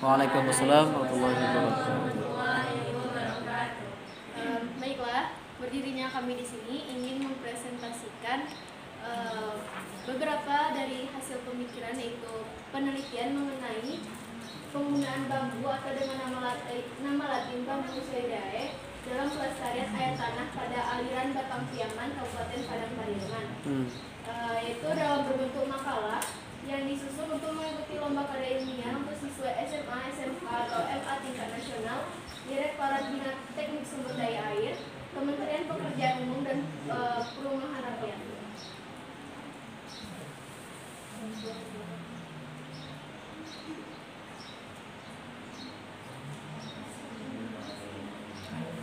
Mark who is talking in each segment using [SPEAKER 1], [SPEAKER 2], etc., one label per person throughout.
[SPEAKER 1] Waalaikumsalam warahmatullahi wabarakatuh.
[SPEAKER 2] Baiklah, berdirinya kami di sini ingin mempresentasikan beberapa dari hasil pemikiran, yaitu penelitian mengenai penggunaan bambu atau dengan nama Latin bambu Suidae dalam pelestarian air tanah pada aliran Batang Piaman, Kabupaten Padang Pariaman. Yaitu dalam berbentuk makalah yang disusun untuk mengikuti lomba karya ilmiah untuk siswa SMA, SMK, atau MA tingkat nasional, Direktorat Bina Teknik Sumber Daya Air, Kementerian Pekerjaan Umum dan Perumahan Rakyat.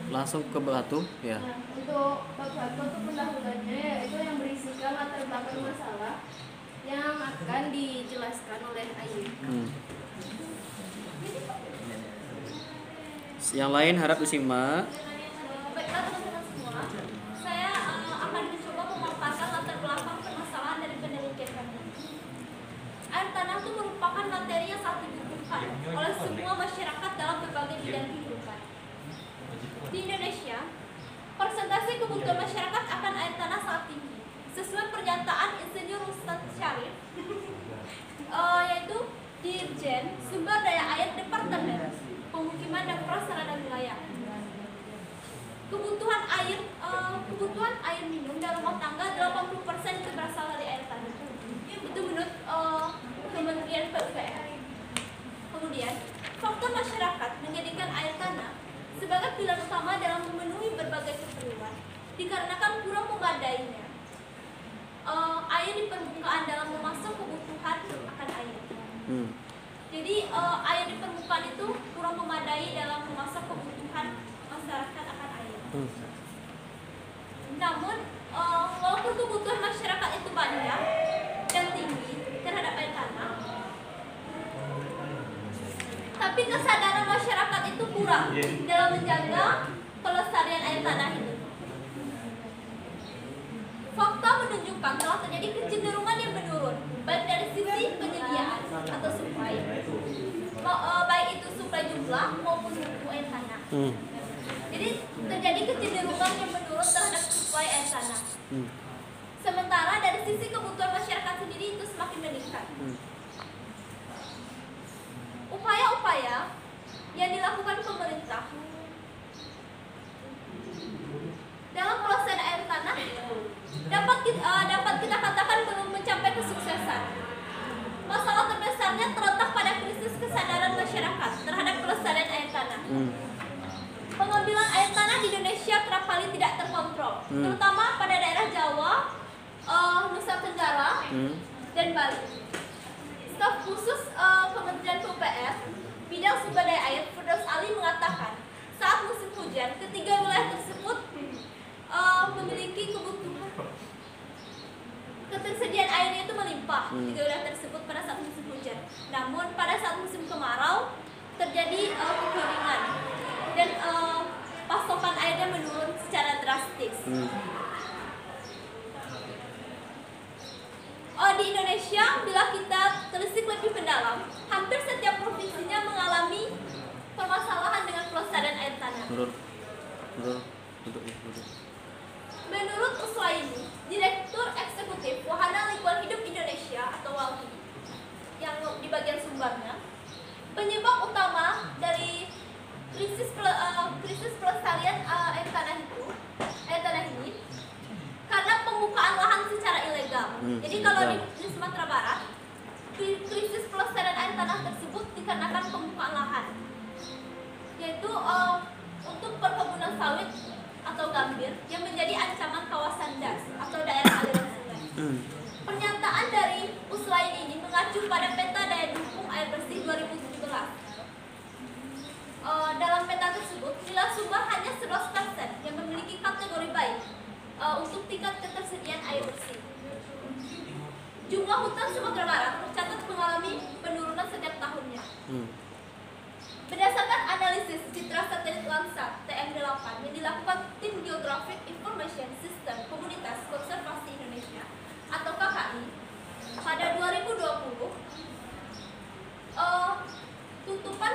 [SPEAKER 1] Langsung ke batu ya.
[SPEAKER 2] Untuk bab satu, untuk pendahuluannya, yaitu yang berisikan latar belakang masalah yang akan dijelaskan oleh Ayu.
[SPEAKER 1] Yang lain harap disimak.
[SPEAKER 3] Baiklah teman-teman semua, saya akan mencoba memaparkan latar belakang permasalahan dari penelitian kami. Air tanah itu merupakan materi yang sangat dibutuhkan oleh semua masyarakat dalam berbagai bidang kehidupan. Di Indonesia, persentase kebutuhan masyarakat akan air tanah sangat tinggi. Sesuai pernyataan Insinyur Ustadz Syarif, yaitu Dirjen Sumber Daya Air Departemen Pemukiman dan Prasarana Wilayah. Kebutuhan air minum dalam rumah tangga 80% itu berasal dari air tanah. Itu menurut Kementerian PUPR. Kemudian, faktor masyarakat menjadikan air tanah sebagai pilar utama dalam memenuhi berbagai keperluan, dikarenakan kurang memadainya air di permukaan dalam memasok kebutuhan akan air. Jadi air di permukaan itu kurang memadai dalam memasok kebutuhan masyarakat akan air. Namun walaupun kebutuhan masyarakat itu banyak dan tinggi terhadap air tanah, tapi kesadaran masyarakat itu kurang dalam menjaga pelestarian air tanah itu. Fakta menunjukkan telah terjadi kecenderungan yang menurun, baik dari sisi penyediaan atau supply, baik itu supply jumlah maupun mutu air tanah. Jadi terjadi kecenderungan yang menurun terhadap supply air tanah. Sementara dari sisi kebutuhan masyarakat sendiri itu semakin meningkat. Upaya-upaya yang dilakukan pemerintah dalam pelestarian air tanah dapat kita katakan belum mencapai kesuksesan. Masalah terbesarnya terletak pada krisis kesadaran masyarakat terhadap pelestarian air tanah. Pengambilan air tanah di Indonesia kerap kali tidak terkontrol, terutama pada daerah Jawa, Nusa Tenggara, dan Bali. Staf khusus Kementerian PUPR bidang sumber daya air Firdaus Ali mengatakan, saat musim hujan, ketiga wilayah tersebut memiliki ketersediaan airnya itu melimpah. Tiga wilayah tersebut pada saat musim hujan. Namun pada saat musim kemarau terjadi kekeringan dan pasokan airnya menurun secara drastis. Di Indonesia, bila kita telisik lebih mendalam, hampir setiap provinsinya mengalami permasalahan dengan pelestarian air tanah. Menurut Uswaini, Direktur Eksekutif Wahana Lingkungan Hidup Indonesia atau WALHI, yang di bagian Sumbarnya, penyebab utama dari krisis pelestarian air tanah ini karena pembukaan lahan secara ilegal. Jadi kalau di Sumatera Barat, krisis pelestarian air tanah tersebut dikarenakan pembukaan lahan, yaitu untuk perkebunan sawit atau gambir yang menjadi ancaman kawasan DAS atau daerah aliran sungai. Pernyataan dari Uswaini ini mengacu pada peta daya dukung air bersih 2017. Dalam peta tersebut, nilai sumber hanya 11% yang memiliki kategori baik untuk tingkat ketersediaan air bersih. Jumlah hutan Sumatera Barat tercatat mengalami penurunan setiap tahunnya. Berdasarkan analisis citra satelit Landsat TM8 yang dilakukan Tim Geographic Information System Komunitas Konservasi Indonesia atau KKI pada 2020, tutupan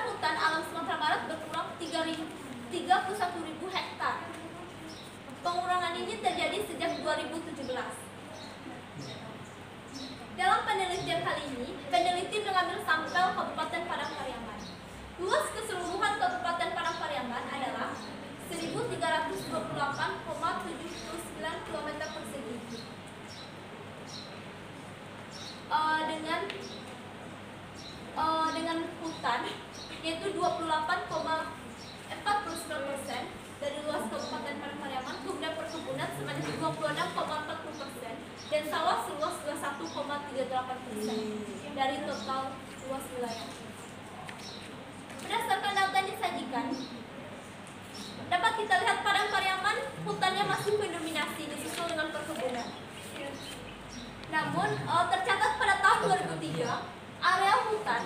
[SPEAKER 3] sawah seluas 21,38% dari total luas wilayah. Berdasarkan data yang disajikan, dapat kita lihat Padang Pariaman hutannya masih mendominasi disusul dengan perkebunan. Namun tercatat pada tahun 2003 area hutan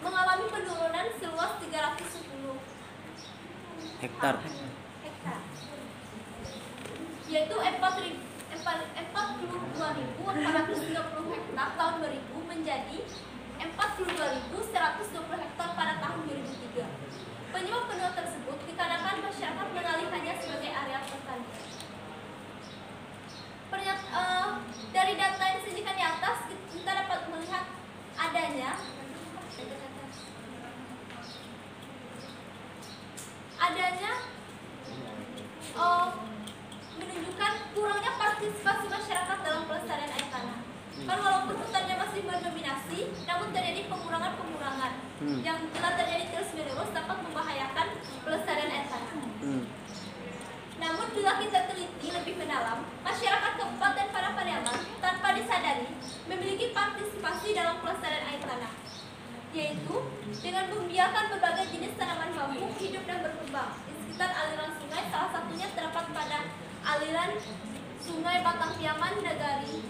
[SPEAKER 3] mengalami penurunan seluas 310
[SPEAKER 1] Hektar.
[SPEAKER 3] hektar, yaitu 42.430 hektar tahun 2000 menjadi 42.120 hektar pada tahun 2003. Penyebab penurunan tersebut dikarenakan masyarakat mengalihkannya sebagai area pertanian. Dari data yang disajikan di atas, kita dapat melihat adanya menunjukkan kurangnya partisipasi masyarakat dalam pelestarian air tanah. Kan walaupun hutannya masih mendominasi, namun terjadi pengurangan yang telah terjadi terus-menerus dapat membahayakan pelestarian air tanah. Namun bila kita teliti lebih mendalam, masyarakat Kabupaten Padang Pariaman tanpa disadari memiliki partisipasi dalam pelestarian air tanah, yaitu dengan membiarkan berbagai jenis tanaman bambu hidup dan berkembang di sekitar aliran sungai. Salah satunya terdapat pada aliran Sungai Batang Piaman Nagari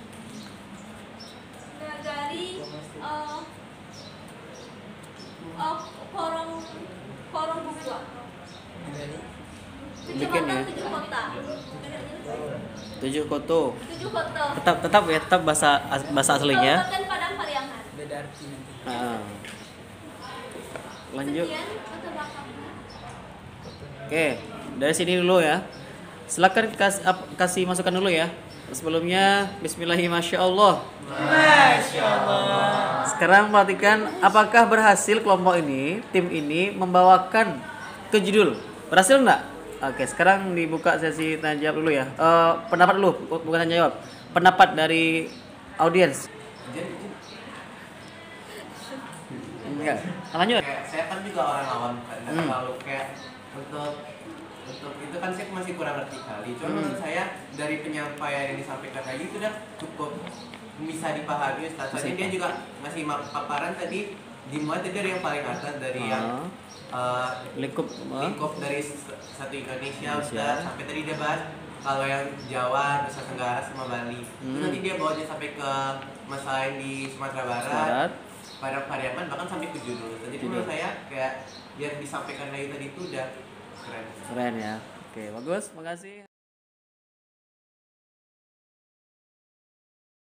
[SPEAKER 3] Porong Bukua.
[SPEAKER 1] Bikin ya.
[SPEAKER 3] 7 kota.
[SPEAKER 1] 7 koto.
[SPEAKER 3] 7 kota.
[SPEAKER 1] Tetap bahasa aslinya.
[SPEAKER 3] Kabupaten Padang Pariaman.
[SPEAKER 1] Lanjut.
[SPEAKER 3] Sekian latar belakangnya.
[SPEAKER 1] Oke, dari sini dulu ya. Silakan kasih masukan dulu ya. Sebelumnya Bismillahirrahmanirrahim. Masya Allah. Sekarang perhatikan apakah berhasil kelompok ini, tim ini membawakan ke judul. Berhasil enggak? Oke, sekarang dibuka sesi tanya jawab dulu ya. Pendapat dulu, bukan tanya jawab. Pendapat dari audiens. Enggak. Lanjut.
[SPEAKER 4] Kayak saya kan juga orang awam, nggak terlalu kayak untuk itu kan saya masih kurang ngerti kali. Cuma menurut saya dari penyampaian yang disampaikan tadi itu udah cukup bisa dipahami Ustaz. Soalnya dia juga masih paparan tadi dimulai tadi dari yang paling atas dari yang
[SPEAKER 1] lingkup
[SPEAKER 4] dari satu Indonesia Ustaz, sampai tadi dia bahas kalau yang Jawa, Nusa Tenggara sama Bali. Terus nanti dia bawa sampai ke masalah yang di Sumatera Barat. Padang Pariaman bahkan sampai ke judul. Jadi menurut saya kayak yang disampaikan lagi tadi itu udah keren.
[SPEAKER 1] Keren ya. Oke, bagus. Makasih.